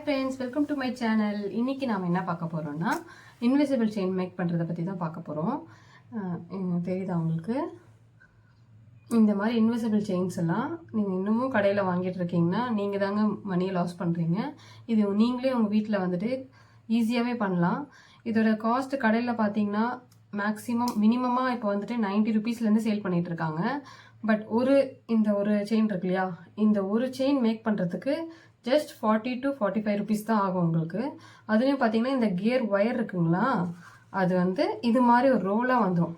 Hi friends, welcome to my channel. இன்றைக்கி நாம் என்ன பார்க்க போகிறோம்னா இன்விசிபிள் செயின் மேக் பண்ணுறதை பற்றி தான் பார்க்க போகிறோம். தெரியுதா உங்களுக்கு? இந்த மாதிரி இன்விசிபிள் செயின்ஸ் எல்லாம் நீங்கள் இன்னமும் கடையில் வாங்கிட்டு இருக்கீங்கன்னா நீங்கள் தாங்க மணியை லாஸ் பண்ணுறீங்க. இது நீங்களே உங்கள் வீட்டில் வந்துட்டு ஈஸியாகவே பண்ணலாம். இதோட காஸ்ட் கடையில் பார்த்தீங்கன்னா மேக்ஸிமம் மினிமமாக இப்போ வந்துட்டு 90 ருபீஸ்லேருந்து சேல் பண்ணிகிட்டு இருக்காங்க. பட் இந்த ஒரு செயின் இருக்கு இல்லையா, இந்த ஒரு செயின் மேக் பண்ணுறதுக்கு ஜஸ்ட் 40 to 45 ருபீஸ் தான் ஆகும் உங்களுக்கு. அதுலேயும் பார்த்தீங்கன்னா இந்த கியர் ஒயர் இருக்குங்களா, அது வந்து இது மாதிரி ஒரு ரோலாக வந்துடும்.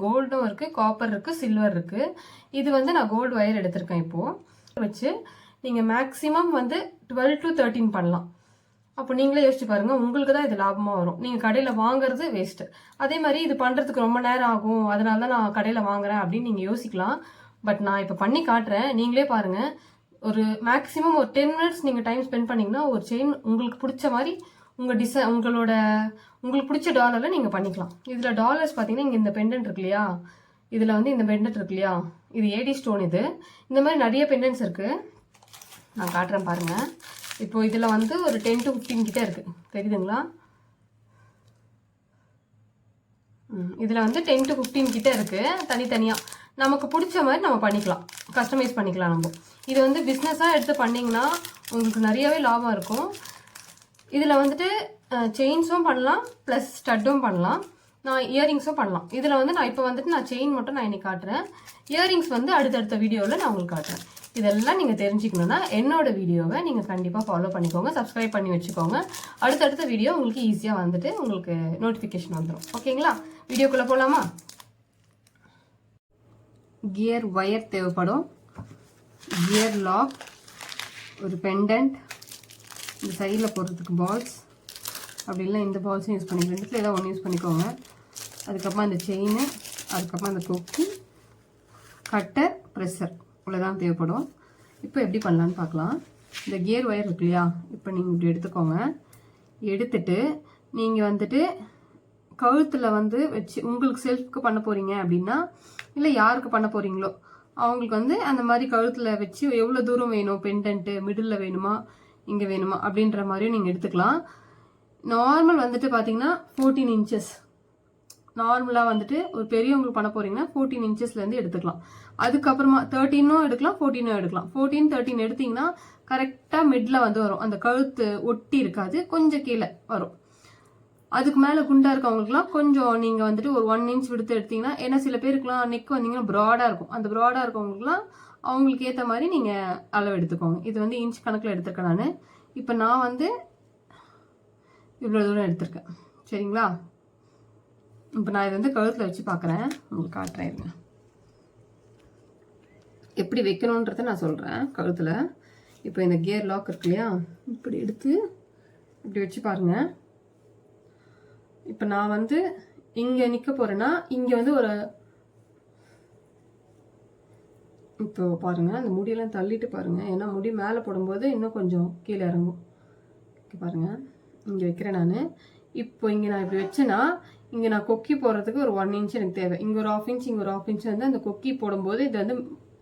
கோல்டும் இருக்குது, காப்பர் இருக்குது, சில்வர் இருக்குது. இது வந்து நான் கோல்டு ஒயர் எடுத்திருக்கேன். இப்போது வச்சு நீங்கள் மேக்ஸிமம் வந்து 12 to 13 பண்ணலாம். அப்போ நீங்களே யோசிச்சு பாருங்கள், உங்களுக்கு தான் இது லாபமாக வரும். நீங்கள் கடையில் வாங்குறது வேஸ்ட்டு. அதே மாதிரி இது பண்ணுறதுக்கு ரொம்ப நேரம் ஆகும், அதனால தான் நான் கடையில் வாங்குறேன் அப்படின்னு நீங்கள் யோசிக்கலாம். பட் நான் இப்போ பண்ணி காட்டுறேன், நீங்களே பாருங்கள். ஒரு மேக்ஸிமம் ஒரு 10 மினிட்ஸ் நீங்கள் டைம் ஸ்பெண்ட் பண்ணிங்கன்னா ஒரு செயின் உங்களுக்கு பிடிச்ச மாதிரி உங்களுக்கு பிடிச்ச டாலரில் நீங்கள் பண்ணிக்கலாம். இதில் டாலர்ஸ் பார்த்தீங்கன்னா இங்கே இந்த பெண்டன்ட் இருக்கு இல்லையா, இதில் வந்து இந்த பெண்டன்ட் இருக்கு இல்லையா, இது ஏடி ஸ்டோன். இந்த மாதிரி நிறைய பெண்டன்ட்ஸ் இருக்குது. நான் காட்டுறேன் பாருங்கள். இப்போ இதில் வந்து ஒரு 10 to 15 கிட்ட இருக்குது, தெரியுதுங்களா? இதில் வந்து 10 to 15 கிட்ட இருக்குது. தனித்தனியாக நமக்கு பிடிச்ச மாதிரி நம்ம பண்ணிக்கலாம், கஸ்டமைஸ் பண்ணிக்கலாம். நம்ம இது வந்து பிஸ்னஸாக எடுத்து பண்ணிங்கன்னா உங்களுக்கு நிறையவே லாபம் இருக்கும். இதில் வந்துட்டு செயின்ஸும் பண்ணலாம், ப்ளஸ் ஸ்டட்டும் பண்ணலாம், நான் இயரிங்ஸும் பண்ணலாம். இதில் வந்து நான் இப்போ வந்துட்டு நான் செயின் மட்டும் நான் இன்னைக்கு காட்டுறேன். இயரிங்ஸ் வந்து அடுத்தடுத்த வீடியோவில் நான் உங்களுக்கு காட்டுறேன். இதெல்லாம் நீங்கள் தெரிஞ்சுக்கணுன்னா என்னோட வீடியோவை நீங்கள் கண்டிப்பாக ஃபாலோ பண்ணிக்கோங்க, சப்ஸ்கிரைப் பண்ணி வச்சுக்கோங்க. அடுத்தடுத்த வீடியோ உங்களுக்கு ஈஸியாக வந்துட்டு உங்களுக்கு நோட்டிஃபிகேஷன் வந்துடும். ஓகேங்களா? வீடியோக்குள்ளே போகலாமா? கியர் ஒயர் தேவைப்படும், கியர் லாக், ஒரு பெண்டன்ட், இந்த சைடில் போடுறதுக்கு பால்ஸ், அப்படி இல்லை இந்த பால்ஸும் யூஸ் பண்ணிக்கலாம், ரெண்டுத்தில் ஏதாவது ஒன்று யூஸ் பண்ணிக்கோங்க. அதுக்கப்புறமா இந்த செயின், அதுக்கப்புறமா இந்த கொக்கி, கட்டர், ப்ரெஷர், இவ்வளோதான் தேவைப்படும். இப்போ எப்படி பண்ணலான்னு பார்க்கலாம். இந்த கியர் ஒயர் இருக்கு இல்லையா, இப்போ நீங்கள் இப்படி எடுத்துக்கோங்க. எடுத்துட்டு நீங்கள் வந்துட்டு கழுத்தில் வந்து வச்சு உங்களுக்கு செல்ஃப்க்கு பண்ண போகிறீங்க அப்படின்னா, இல்லை யாருக்கு பண்ண போகிறீங்களோ அவங்களுக்கு வந்து அந்த மாதிரி கழுத்தில் வச்சு எவ்வளோ தூரம் வேணும், பெண்டன்ட்டு மிடில் வேணுமா இங்கே வேணுமா அப்படின்ற மாதிரியும் நீங்கள் எடுத்துக்கலாம். நார்மல் வந்துட்டு பார்த்தீங்கன்னா 14 இன்ச்சஸ், நார்மலாக வந்துட்டு ஒரு பெரியவங்களுக்கு பண்ண போகிறீங்கன்னா 14 இன்ச்சஸ்லேருந்து எடுத்துக்கலாம். அதுக்கப்புறமா 13 எடுக்கலாம், 14 எடுக்கலாம். 14, 13 எடுத்திங்கன்னா கரெக்டாக மிடில் வந்து வரும், அந்த கழுத்து ஒட்டி இருக்காது, கொஞ்சம் கீழே வரும். அதுக்கு மேலே குண்டாக இருக்கவங்களுக்குலாம் கொஞ்சம் நீங்கள் வந்துட்டு ஒரு 1 இன்ச் விடுத்து எடுத்தீங்கன்னா, ஏன்னா சில பேருக்குலாம் நெக் வந்தீங்கன்னா ப்ராடாக இருக்கும், அந்த ப்ராடாக இருக்கவங்களுக்குலாம் அவங்களுக்கு ஏற்ற மாதிரி நீங்கள் அளவு எடுத்துக்கோங்க. இது வந்து இன்ச் கணக்கில் எடுத்துருக்கேன் நான். இப்போ நான் வந்து இவ்வளோ தூரம் எடுத்திருக்கேன், சரிங்களா? இப்போ நான் இதை வந்து கழுத்தில் வச்சு பார்க்குறேன், உங்களுக்கு காட்டுறேன். இருங்க, எப்படி வைக்கணுன்றதை நான் சொல்கிறேன் கழுத்தில். இப்போ இந்த கியர் லாக் இருக்கு இல்லையா, இப்படி எடுத்து இப்படி வச்சு பாருங்கள். இப்போ நான் வந்து இங்கே நிற்க போகிறேன்னா இங்கே வந்து ஒரு, இப்போ பாருங்கள் அந்த முடியெல்லாம் தள்ளிட்டு பாருங்கள், ஏன்னா முடி மேலே போடும்போது இன்னும் கொஞ்சம் கீழே இறங்கும். பாருங்கள், இங்கே வைக்கிறேன் நான். இப்போ இங்கே நான் இப்படி வச்சேன்னா இங்கே நான் கொக்கி போடுறதுக்கு ஒரு 1 இன்ச் எனக்கு தேவை. இங்கே ஒரு 1/2 இன்ச், இங்கே ஒரு 1/2 இன்ச் வந்து அந்த கொக்கி போடும்போது இது வந்து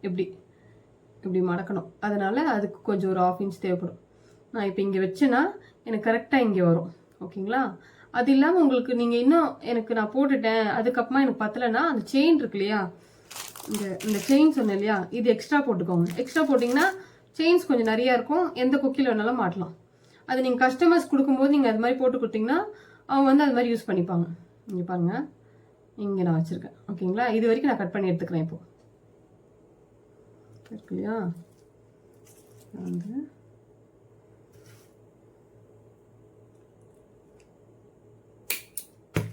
இப்படி மடக்கணும். அதனால் அதுக்கு கொஞ்சம் ஒரு 1/2 இன்ச் தேவைப்படும். நான் இப்போ இங்கே வச்சேன்னா எனக்கு கரெக்டாக இங்கே வரும். ஓகேங்களா? அது இல்லாமல் உங்களுக்கு நீங்கள் இன்னும் எனக்கு நான் போட்டுட்டேன் அதுக்கப்புறமா எனக்கு பத்தலைன்னா அந்த செயின் இருக்கு இல்லையா, இந்த செயின் சொன்னேன் இல்லையா, இது எக்ஸ்ட்ரா போட்டுக்கோங்க. எக்ஸ்ட்ரா போட்டிங்கன்னா செயின்ஸ் கொஞ்சம் நிறையா இருக்கும், எந்த கொக்கியில் வேணாலும் மாட்டலாம். அது நீங்கள் கஸ்டமர்ஸ் கொடுக்கும்போது நீங்கள் அது மாதிரி போட்டு கொடுத்தீங்கன்னா அவங்க வந்து அது மாதிரி யூஸ் பண்ணிப்பாங்க. இங்கே பாருங்கள், இங்கே நான் வச்சுருக்கேன். ஓகேங்களா? இது வரைக்கும் நான் கட் பண்ணி எடுத்துக்கிறேன். இப்போது இருக்கு இல்லையா, வந்து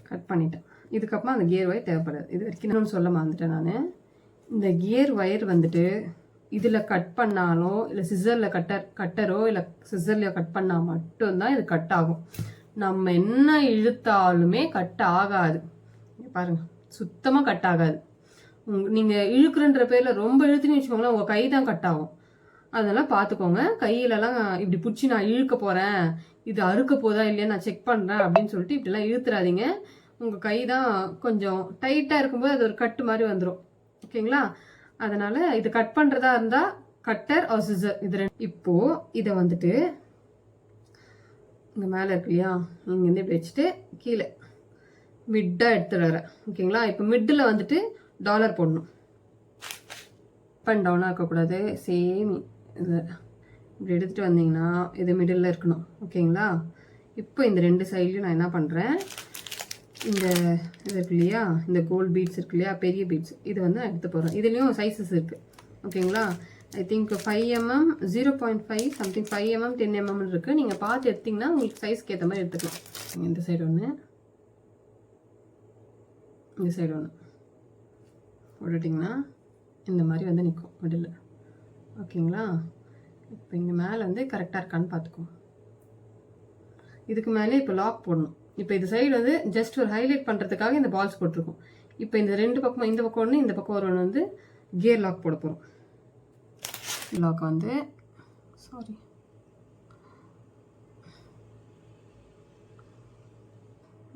கட் பண்ணிட்டேன். இதுக்கப்புறமா அந்த கியர் ஒயர் தேவைப்படாது. இது வரைக்கும் இன்னொன்று சொல்ல மறந்துட்டேன் நான். இந்த கியர் ஒயர் வந்துட்டு இதில் கட் பண்ணாலோ இல்லை சிசரில் கட்டரோ இல்லை சிசரில் கட் பண்ணால் மட்டும்தான் இது கட் ஆகும். நம்ம என்ன இழுத்தாலுமே கட் ஆகாது. பாருங்கள், சுத்தமாக கட் ஆகாது. நீங்கள் இழுக்குறன்ற பேரில் ரொம்ப இழுத்துன்னு வச்சுக்கோங்களேன், உங்கள் கை தான் கட் ஆகும். அதெல்லாம் பார்த்துக்கோங்க. கையிலலாம் இப்படி பிடிச்சி நான் இழுக்க போகிறேன், இது அறுக்க போதா இல்லையா நான் செக் பண்ணுறேன் அப்படின்னு சொல்லிட்டு இப்படிலாம் இழுத்துறாதீங்க. உங்கள் கை தான் கொஞ்சம் டைட்டாக இருக்கும்போது அது ஒரு கட்டு மாதிரி வந்துடும். ஓகேங்களா? அதனால் இது கட் பண்ணுறதா இருந்தால் கட்டர் ஆர் சிசர், இது ரெண்டு. இப்போது இதை வந்துட்டு இங்கே மேலே இருக்கு இல்லையா, இங்கேருந்து இப்படி வச்சுட்டு கீழே மிட்டாக எடுத்துகிட்டு வரேன். ஓகேங்களா? இப்போ மிட்டில் வந்துட்டு டாலர் போடணும். அப் அண்ட் டவுனாக இருக்கக்கூடாது. சேம் இது இப்படி எடுத்துகிட்டு வந்தீங்கன்னா இது மிடில் இருக்கணும். ஓகேங்களா? இப்போ இந்த 2 சைட்லையும் நான் என்ன பண்ணுறேன், இந்த இது இருக்கு இல்லையா, இந்த கோல்டு பீட்ஸ் இருக்கு இல்லையா, பெரிய பீட்ஸ், இது வந்து நான் எடுத்து போகிறேன். இதுலேயும் சைஸஸ் இருக்குது. ஓகேங்களா? I think 5 mm, 0.5 something, 5 mm 10 mm இருக்குது. நீங்கள் பார்த்து எடுத்திங்கன்னா உங்களுக்கு சைஸ்க்கு ஏற்ற மாதிரி எடுத்துக்கலாம். இந்த சைடு ஒன்று, இந்த சைடு ஒன்று போட்டுட்டிங்கன்னா இந்த மாதிரி வந்து நிற்கும் மிடில். ஓகேங்களா? இப்போ இங்கே மேலே வந்து கரெக்டாக இருக்கான்னு பார்த்துக்கோ. இதுக்கு மேலே இப்போ லாக் போடணும். இப்போ இது சைடு வந்து ஜஸ்ட் ஒரு ஹைலைட் பண்ணுறதுக்காக இந்த பால்ஸ் போட்டிருக்கோம். இப்போ இந்த 2 பக்கம், இந்த பக்கம் ஒன்று, இந்த பக்கம் ஒரு ஒன்று வந்து கியர் லாக் போட போகிறோம். லாக் வந்து சாரி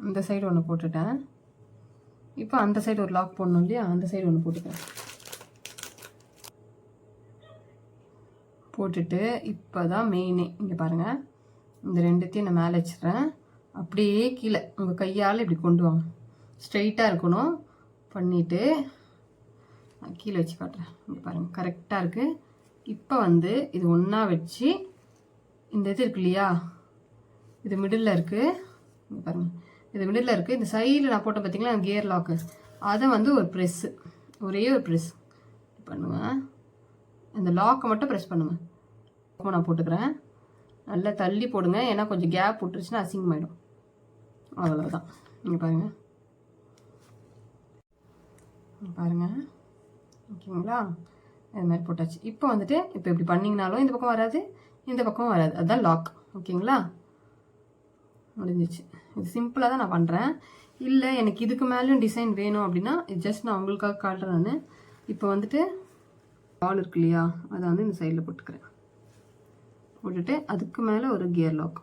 இந்த சைடு ஒன்று போட்டுட்டேன். இப்போ அந்த சைடு ஒரு லாக் போடணும் இல்லையா, அந்த சைடு ஒன்று போட்டுக்கிறேன். போட்டுட்டு இப்போ தான் மெயினே, இங்கே பாருங்கள், இந்த 2த்தையும் நான் மேலே வச்சிடுறேன். அப்படியே கீழே உங்கள் கையால் இப்படி கொண்டு வாங்க, ஸ்ட்ரைட்டாக இருக்கணும். பண்ணிவிட்டு நான் கீழே வச்சு காட்டுறேன். இங்கே பாருங்கள், கரெக்டாக இருக்குது. இப்போ வந்து இது ஒன்றா வச்சு இந்த இது இருக்கு இல்லையா, இது மிடில் இருக்குது. இங்கே பாருங்கள், இது மிடில் இருக்குது. இந்த சைடில் நான் போட்ட பார்த்தீங்களா கியர் லாக்கு, அதை வந்து ஒரு ப்ரெஸ்ஸு, ஒரே ஒரு ப்ரெஸ் பண்ணுவேன். இந்த லாக்கை மட்டும் ப்ரெஸ் பண்ணுவேன். நான் போட்டுக்கிறேன். நல்லா தள்ளி போடுங்க, ஏன்னா கொஞ்சம் கேப் விட்டுருச்சுன்னா அசிங்கமாயிடும். அவ்வளோதான். நீங்கள் பாருங்கள், பாருங்கள். ஓகேங்களா? இது மாதிரி போட்டாச்சு. இப்போ வந்துட்டு இப்போ இப்படி பண்ணிங்கனாலும் இந்த பக்கம் வராது, இந்த பக்கம் வராது. அதுதான் லாக். ஓகேங்களா? முடிஞ்சிச்சு. இது சிம்பிளாக தான் நான் பண்ணுறேன். இல்லை எனக்கு இதுக்கு மேலேயும் டிசைன் வேணும் அப்படின்னா இது ஜஸ்ட் நான் உங்களுக்காக காட்டுறேன். நான் இப்போ வந்துட்டு பால் இருக்கு இல்லையா, அதை வந்து இந்த சைடில் போட்டுக்கிறேன். போட்டுட்டு அதுக்கு மேலே ஒரு கியர் லாக்.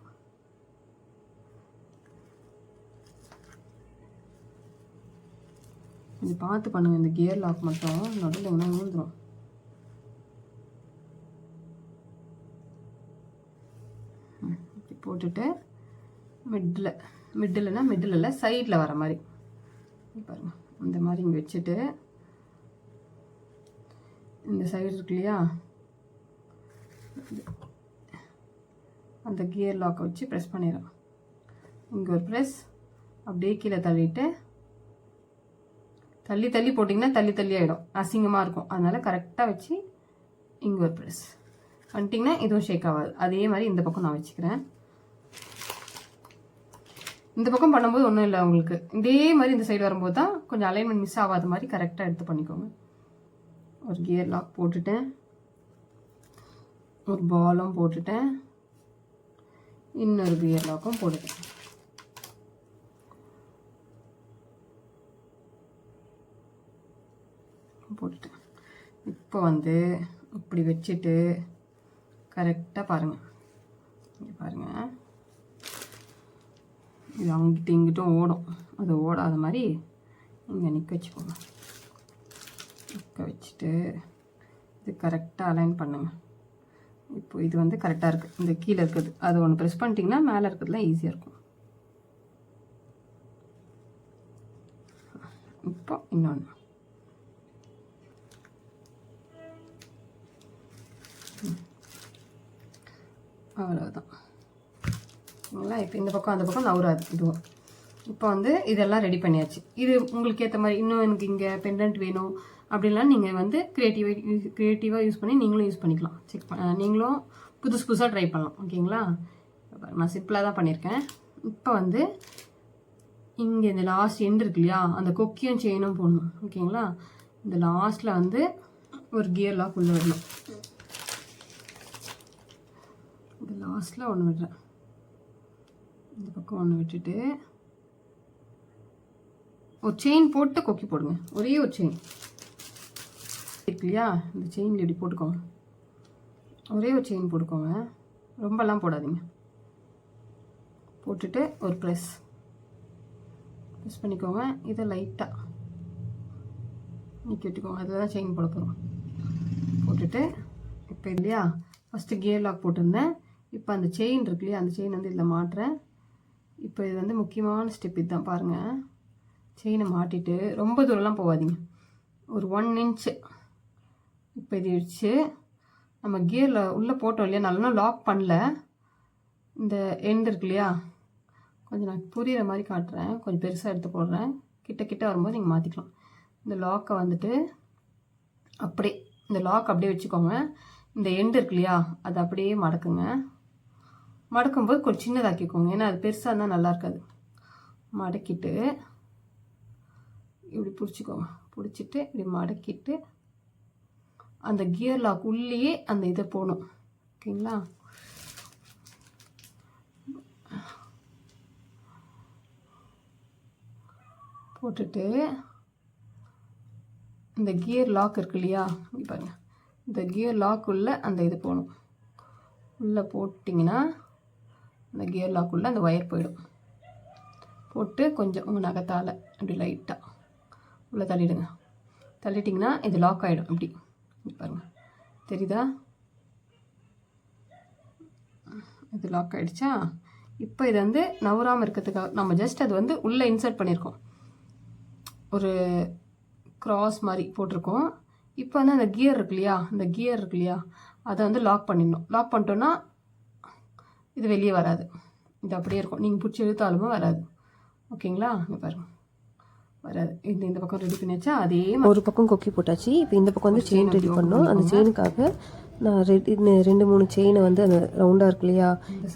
இது பார்த்து பண்ணுங்கள். இந்த கியர் லாக் மட்டும் நடுவில் எங்கன்னா விழுந்துடும். இப்படி போட்டுட்டு மிடில் இல்லை சைடில் வர மாதிரி பாருங்க, இந்த மாதிரி இங்கே வச்சுட்டு இந்த சைடு இருக்கு இல்லையா, அந்த கியர் லாக்கை வச்சு ப்ரெஸ் பண்ணிடுறோம். இங்கே ஒரு ப்ரெஸ், அப்படியே கீழே தள்ளிட்டு தள்ளி போட்டிங்கன்னா தள்ளி ஆகிடும், அசிங்கமாக இருக்கும். அதனால் கரெக்டாக வச்சு இங்கே ஒரு ப்ரெஸ் பண்ணிட்டிங்கன்னா இதுவும் ஷேக் ஆகாது. அதே மாதிரி இந்த பக்கம் நான் வச்சுக்கிறேன். இந்த பக்கம் பண்ணும்போது ஒன்றும் இல்லை உங்களுக்கு, இதே மாதிரி இந்த சைடு வரும்போது தான் கொஞ்சம் அலைன்மெண்ட் மிஸ் ஆகாத மாதிரி கரெக்டாக எடுத்து பண்ணிக்கோங்க. ஒரு கியர் லாக் போட்டுட்டேன், ஒரு பாலும் போட்டுட்டேன், இன்னொரு கியர் லாக்கும் போட்டுட்டேன். இப்போ வந்து இப்படி வச்சுட்டு கரெக்டாக பாருங்கள், இங்கே பாருங்கள், இது அங்கிட்டு இங்கிட்டும் ஓடும், அது ஓடாத மாதிரி இங்கே நிற்க வச்சுக்கோங்க. நிற்க வச்சுட்டு இது கரெக்டாக அலைன் பண்ணுங்கள். இப்போ இது வந்து கரெக்டாக இருக்குது. இந்த கீழே இருக்குது அது ஒன்று ப்ரெஸ் பண்ணிட்டீங்கன்னா மேலே இருக்கிறதுலாம் ஈஸியாக இருக்கும். இப்போ இன்னொன்று அவ்வளோதான். சரிங்களா? இப்போ இந்த பக்கம் அந்த பக்கம் நவுறாது இதுவும். இப்போ வந்து இதெல்லாம் ரெடி பண்ணியாச்சு. இது உங்களுக்கு ஏற்ற மாதிரி இன்னும் எனக்கு இங்கே பெண்டன்ட் வேணும் அப்படின்லாம் நீங்கள் வந்து க்ரியேட்டிவாக யூஸ் பண்ணி நீங்களும் யூஸ் பண்ணிக்கலாம். நீங்களும் புதுசாக ட்ரை பண்ணலாம். ஓகேங்களா? நான் சிம்பிளாக தான் பண்ணியிருக்கேன். இப்போ வந்து இங்கே இந்த லாஸ்ட் எண்ட் இருக்கு இல்லையா, அந்த கொக்கியும் செயினும் போடணும். ஓகேங்களா? இந்த லாஸ்ட்டில் வந்து ஒரு கியர் லாக் உள்ளே விடணும். இந்த லாஸ்ட்டில் ஒன்று விடுறேன், இந்த பக்கம் ஒன்று விட்டுட்டு ஒரு செயின் போட்டு கொக்கி போடுங்க. ஒரே ஒரு செயின் இருக்கு இல்லையா, இந்த செயினில் இப்படி போட்டுக்கோங்க. ஒரே ஒரு செயின் போட்டுக்கோங்க, ரொம்பலாம் போடாதீங்க. போட்டுட்டு ஒரு ப்ரெஸ் பண்ணிக்கோங்க. இதை லைட்டாக நீக்கி விட்டுக்கோங்க. அதில் தான் செயின் போட போகிறோம். போட்டுட்டு இப்போ இல்லையா ஃபஸ்ட்டு கியர் லாக் போட்டிருந்தேன், இப்போ அந்த செயின் இருக்கு இல்லையா, அந்த செயின் வந்து இதில் மாட்டுறேன். இப்போ இது வந்து முக்கியமான ஸ்டெப் இதுதான் பாருங்கள். செயினை மாட்டிட்டு ரொம்ப தூரம்லாம் போகாதீங்க, ஒரு 1 இன்ச்சு. இப்போ இது வச்சு நம்ம கியரில் உள்ளே போட்டோம் இல்லையா, நல்லா லாக் பண்ணல. இந்த எண்ட் இருக்கு இல்லையா, கொஞ்சம் நான் புரிகிற மாதிரி காட்டுறேன், கொஞ்சம் பெருசாக எடுத்து போடுறேன். கிட்ட வரும்போது நீங்கள் மாற்றிக்கலாம். இந்த லாக்கை வந்துட்டு அப்படியே, இந்த லாக் அப்படியே வச்சுக்கோங்க. இந்த எண்டு இருக்கு இல்லையா, அதை அப்படியே மடக்குங்க. மடக்கும்போது கொஞ்சம் சின்னதாக்கிக்கோங்க, ஏன்னா அது பெருசாக இருந்தால் நல்லா இருக்காது. மடக்கிட்டு இப்படி பிடிச்சிக்கோங்க. பிடிச்சிட்டு இப்படி மடக்கிட்டு அந்த கியர் லாக் உள்ளேயே அந்த இதை போகணும். ஓகேங்களா? போட்டுட்டு இந்த கியர் லாக் இருக்கு இல்லையா, பாருங்க, இந்த கியர் லாக் உள்ள அந்த இது போகணும். உள்ளே போட்டிங்கன்னா அந்த கியர் லாக் உள்ள அந்த ஒயர் போயிடும். போட்டு கொஞ்சம் உங்கள் நகத்தால் அப்படி லைட்டாக உள்ளே தள்ளிடுங்க. தள்ளிட்டிங்கன்னா இது லாக் ஆகிடும். அப்படி பாருங்கள், தெரியுதா? இது லாக் ஆகிடுச்சா? இப்போ இது வந்து நவராமல் இருக்கிறதுக்காக நம்ம ஜஸ்ட் அது வந்து உள்ளே இன்சர்ட் பண்ணியிருக்கோம், ஒரு க்ராஸ் மாதிரி போட்டிருக்கோம். இப்போ வந்து அந்த கியர் இருக்கு இல்லையா, அந்த கியர் இருக்கு இல்லையா, அதை வந்து லாக் பண்ணிடணும். லாக் பண்ணிட்டோன்னா இது வெளியே வராது, இது அப்படியே இருக்கும். நீங்கள் பிடிச்சி இழுத்தாலுமே வராது. ஓகேங்களா? இங்கே பாருங்கள், வராது. இந்த பக்கம் ரெடி பண்ணியாச்சா? அதே ஒரு பக்கம் கொக்கி போட்டாச்சு. இப்போ இந்த பக்கம் வந்து செயின் ரெடி பண்ணோம். அந்த செயினுக்காக நான் 2-3 செயினை வந்து அந்த ரவுண்டாக இருக்கு இல்லையா,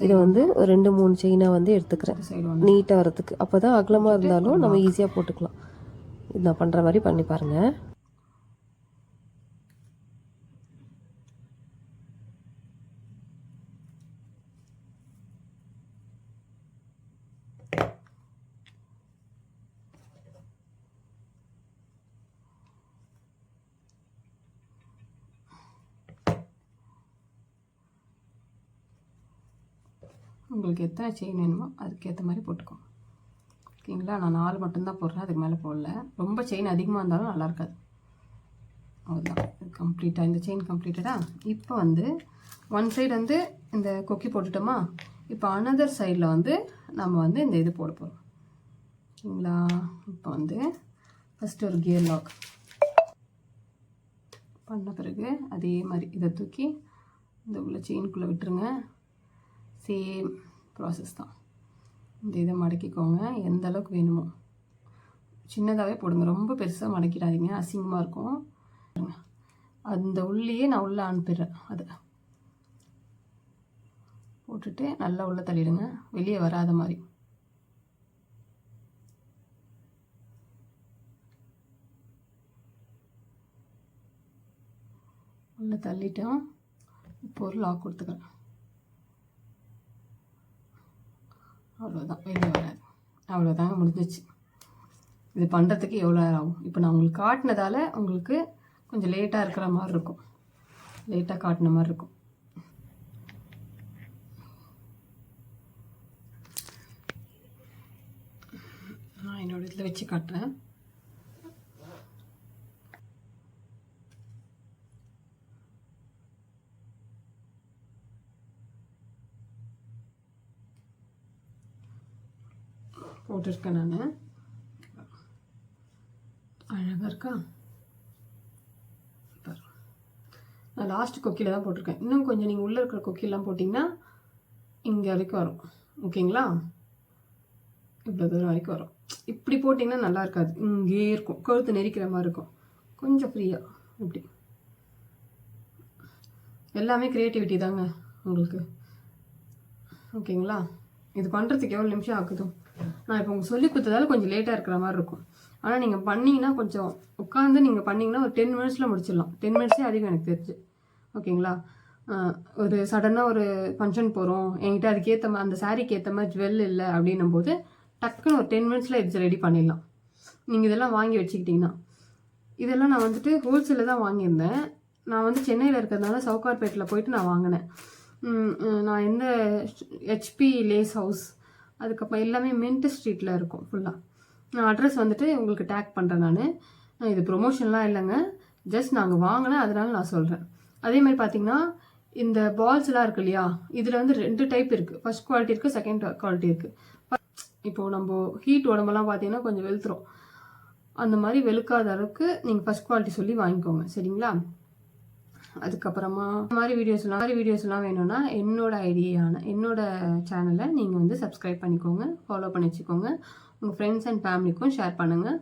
இதை வந்து ஒரு 2-3 செயினை வந்து எடுத்துக்கிறேன் நீட்டாக வரதுக்கு. அப்போ தான் அகலமாக இருந்தாலும் நம்ம ஈஸியாக போட்டுக்கலாம். இது நான் பண்ணுற மாதிரி பண்ணி பாருங்கள். உங்களுக்கு எத்தனை செயின் வேணுமோ அதுக்கேற்ற மாதிரி போட்டுக்கோங்க. ஓகேங்களா? நான் 4 மட்டும்தான் போடுறேன், அதுக்கு மேலே போடல. ரொம்ப செயின் அதிகமாக இருந்தாலும் நல்லா இருக்காது. அவ்வளோதான், கம்ப்ளீட்டாக இந்த செயின் கம்ப்ளீட்டடாக. இப்போ வந்து ஒன் சைடு வந்து இந்த கொக்கி போட்டுட்டோமா, இப்போ அனதர் சைடில் வந்து நம்ம வந்து இந்த இது போட போகிறோம். ஓகேங்களா? இப்போ வந்து ஃபஸ்ட்டு ஒரு கியர் லாக் பண்ண பிறகு அதே மாதிரி இதை தூக்கி இந்த உள்ள செயினுக்குள்ளே விட்டுருங்க. சேம் ப்ராசஸ் தான். இந்த இதை மடக்கிக்கோங்க, எந்த அளவுக்கு வேணுமோ. சின்னதாகவே போடுங்க, ரொம்ப பெருசாக மடக்கிடாதீங்க, அசிங்கமாக இருக்கும். அந்த உள்ளேயே நான் உள்ளே அனுப்பிடுறேன். அதை போட்டுட்டு நல்லா உள்ளே தள்ளிடுங்க, வெளியே வராத மாதிரி. உள்ளே தள்ளிட்டோம். இப்போ ஒரு லாக் கொடுத்துக்கிறேன். அவ்வளோதான், வெளியே வராது. அவ்வளோதாங்க, முடிஞ்சிச்சு. இது பண்ணுறதுக்கு எவ்வளோ நேரம் ஆகும்? இப்போ நான் உங்களுக்கு காட்டினதால உங்களுக்கு கொஞ்சம் லேட்டாக இருக்கிற மாதிரி இருக்கும், லேட்டாக காட்டின மாதிரி இருக்கும். நான் என்னோட இதில் வச்சு காட்டுறேன். போட்டிருக்கேன் நான், அழகாக இருக்கா? நான் லாஸ்ட் கொக்கியில் தான் போட்டிருக்கேன். இன்னும் கொஞ்சம் நீங்கள் உள்ளே இருக்கிற கொக்கியெல்லாம் போட்டிங்கன்னா இங்கே வரைக்கும் வரும். ஓகேங்களா? இவ்வளோ தூரம் வரைக்கும் வரும். இப்படி போட்டிங்கன்னா நல்லா இருக்காது, இங்கே இருக்கும், கழுத்து நெரிக்கிற மாதிரி இருக்கும். கொஞ்சம் ஃப்ரீயாக இப்படி. எல்லாமே க்ரியேட்டிவிட்டி தாங்க உங்களுக்கு. ஓகேங்களா? இது பண்ணுறதுக்கு எவ்வளோ நிமிஷம் ஆகுது? நான் இப்போ உங்களுக்கு சொல்லி கொடுத்ததால கொஞ்சம் லேட்டாக இருக்கிற மாதிரி இருக்கும். ஆனால் நீங்கள் பண்ணிங்கன்னா, கொஞ்சம் உட்காந்து நீங்கள் பண்ணிங்கன்னா ஒரு 10 மினிட்ஸில் முடிச்சிடலாம். 10 மினிட்ஸே அதிகம் எனக்கு தெரிஞ்சு. ஓகேங்களா? ஒரு சடனாக ஒரு ஃபங்க்ஷன் போகிறோம், என்கிட்ட அதுக்கேற்ற மாதிரி அந்த சாரீக்கு ஏற்ற மாதிரி ஜுவல் இல்லை அப்படின்னும் போது டக்குன்னு ஒரு 10 மினிட்ஸில் இது ரெடி பண்ணிடலாம். நீங்கள் இதெல்லாம் வாங்கி வச்சுக்கிட்டிங்கன்னா. இதெல்லாம் நான் வந்துட்டு ஹோல்சேலில் தான் வாங்கியிருந்தேன். நான் வந்து சென்னையில் இருக்கிறதுனால சவுகார்பேட்டில் போயிட்டு நான் வாங்கினேன். நான் எந்த ஹெச்பி லேஸ் ஹவுஸ், அதுக்கப்புறம் எல்லாமே மின்ட் ஸ்ட்ரீட்டில் இருக்கும் ஃபுல்லாக. நான் அட்ரஸ் வந்துட்டு உங்களுக்கு டேக் பண்ணுறேன். நான் இது ப்ரொமோஷன்லாம் இல்லைங்க, ஜஸ்ட் நாங்கள் வாங்கினேன், அதனால நான் சொல்கிறேன். அதே மாதிரி பார்த்தீங்கன்னா இந்த பால்ஸ்லாம் இருக்கு இல்லையா, இதில் வந்து 2 டைப் இருக்குது. ஃபர்ஸ்ட் குவாலிட்டி இருக்குது, செகண்ட் குவாலிட்டி இருக்குது. இப்போது நம்ம ஹீட் உடம்பெல்லாம் பார்த்தீங்கன்னா கொஞ்சம் வெளுத்துரும். அந்த மாதிரி வெளுக்காத அளவுக்கு நீங்கள் ஃபர்ஸ்ட் குவாலிட்டி சொல்லி வாங்கிக்கோங்க, சரிங்களா? அதுக்கப்புறமா இந்த மாதிரி வீடியோஸ்லாம் வேணும்னா என்னோட சேனலை நீங்கள் வந்து சப்ஸ்கிரைப் பண்ணிக்கோங்க, ஃபாலோ பண்ணி வச்சுக்கோங்க. உங்கள் ஃப்ரெண்ட்ஸ் அண்ட் ஃபேமிலிக்கும் ஷேர் பண்ணுங்கள்.